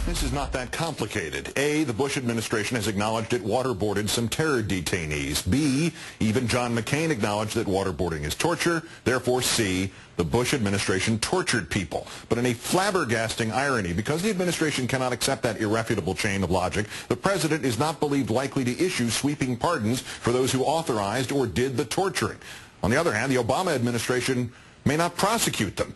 This is not that complicated. A, the Bush administration has acknowledged it waterboarded some terror detainees. B, even John McCain acknowledged that waterboarding is torture. Therefore, C, the Bush administration tortured people. But in a flabbergasting irony, because the administration cannot accept that irrefutable chain of logic, the president is not believed likely to issue sweeping pardons for those who authorized or did the torturing. On the other hand, the Obama administration may not prosecute them.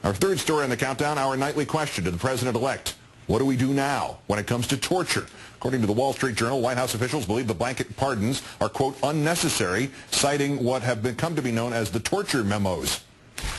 Our third story on the countdown, our nightly question to the president-elect. What do we do now when it comes to torture? According to the Wall Street Journal, White House officials believe the blanket pardons are, quote, unnecessary, citing what have come to be known as the torture memos.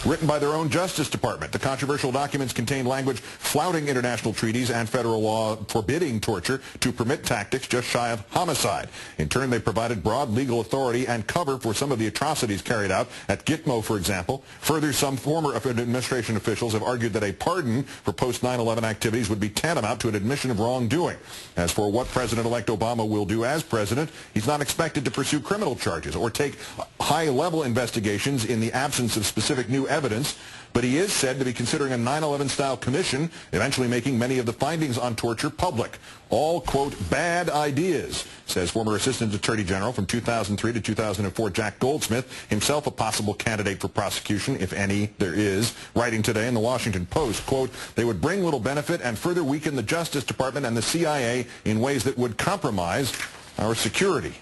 Written by their own Justice Department, the controversial documents contain language flouting international treaties and federal law forbidding torture to permit tactics just shy of homicide. In turn, they provided broad legal authority and cover for some of the atrocities carried out at Gitmo, for example. Further, some former administration officials have argued that a pardon for post-9/11 activities would be tantamount to an admission of wrongdoing. As for what President-elect Obama will do as president, he's not expected to pursue criminal charges or take high-level investigations in the absence of specific new evidence, but he is said to be considering a 9/11-style commission, eventually making many of the findings on torture public. All, quote, bad ideas, says former Assistant Attorney General from 2003 to 2004 Jack Goldsmith, himself a possible candidate for prosecution, if any there is, writing today in the Washington Post, quote, they would bring little benefit and further weaken the Justice Department and the CIA in ways that would compromise our security.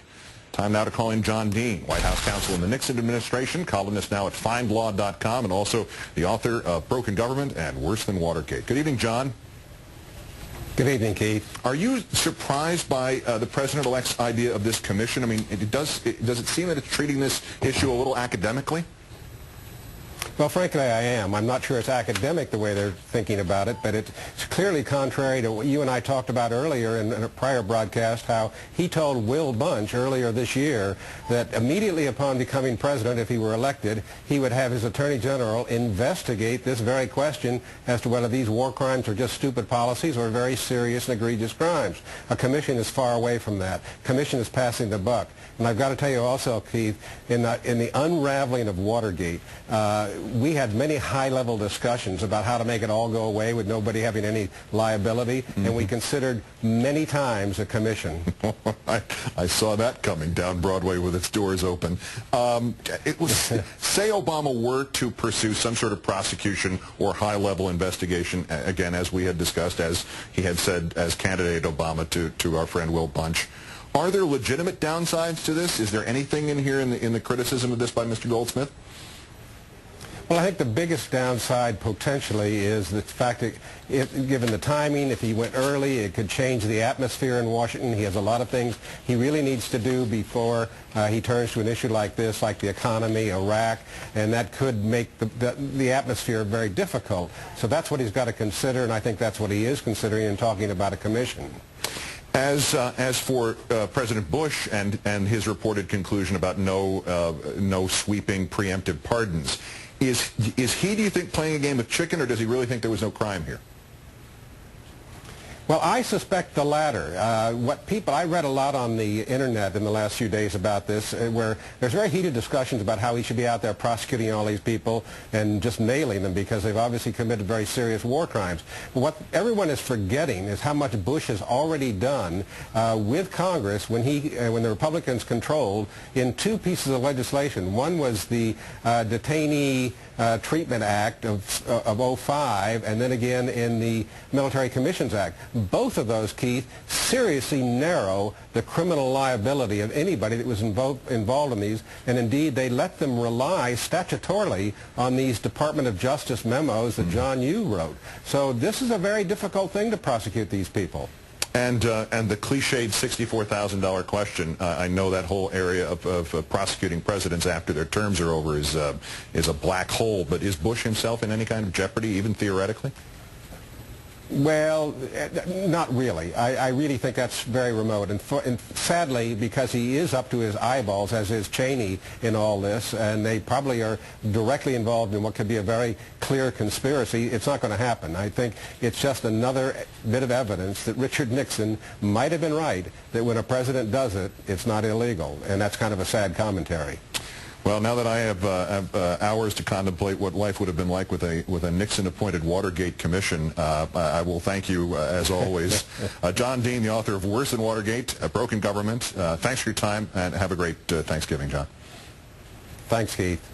Time now to call in John Dean, White House counsel in the Nixon administration, columnist now at findlaw.com, and also the author of Broken Government and Worse Than Watergate. Good evening, John. Good evening, Keith. Are you surprised by the president-elect's idea of this commission? I mean, does it seem that it's treating this issue a little academically? Well, frankly, I am. I'm not sure it's academic the way they're thinking about it, but it's clearly contrary to what you and I talked about earlier in a prior broadcast, how he told Will Bunch earlier this year that immediately upon becoming president, if he were elected, he would have his attorney general investigate this very question as to whether these war crimes are just stupid policies or very serious and egregious crimes. A commission is far away from that. Commission is passing the buck. And I've got to tell you also, Keith, in the unraveling of Watergate, we had many high-level discussions about how to make it all go away with nobody having any liability, and we considered many times a commission. I saw that coming down Broadway with its doors open. Say Obama were to pursue some sort of prosecution or high-level investigation, again, as we had discussed, as he had said as candidate Obama to our friend Will Bunch. Are there legitimate downsides to this? Is there anything in here in the criticism of this by Mr. Goldsmith? Well, I think the biggest downside potentially is the fact that given the timing, if he went early, it could change the atmosphere in Washington. He has a lot of things he really needs to do before he turns to an issue like this, like the economy, Iraq, and that could make the atmosphere very difficult. So that's what he's got to consider, and I think that's what he is considering in talking about a commission. As for President Bush and his reported conclusion about no sweeping preemptive pardons, is he, do you think, playing a game of chicken, or does he really think there was no crime here? Well, I suspect the latter. I read a lot on the internet in the last few days about this, where there's very heated discussions about how he should be out there prosecuting all these people and just nailing them because they've obviously committed very serious war crimes. But what everyone is forgetting is how much Bush has already done with Congress when the Republicans controlled in two pieces of legislation. One was the Detainee Treatment Act of '05, and then again in the Military Commissions Act. Both of those, Keith, seriously narrow the criminal liability of anybody that was involved in these, and indeed they let them rely statutorily on these Department of Justice memos that John Yoo wrote. So this is a very difficult thing to prosecute these people. And the cliched $64,000 question, I know that whole area of prosecuting presidents after their terms are over is a black hole, but is Bush himself in any kind of jeopardy, even theoretically? Well, not really. I really think that's very remote. And sadly, because he is up to his eyeballs, as is Cheney, in all this, and they probably are directly involved in what could be a very clear conspiracy, it's not going to happen. I think it's just another bit of evidence that Richard Nixon might have been right, that when a president does it, it's not illegal. And that's kind of a sad commentary. Well, now that I have hours to contemplate what life would have been like with a Nixon-appointed Watergate commission, I will thank you as always. John Dean, the author of Worse Than Watergate, A Broken Government. Thanks for your time, and have a great Thanksgiving, John. Thanks, Keith.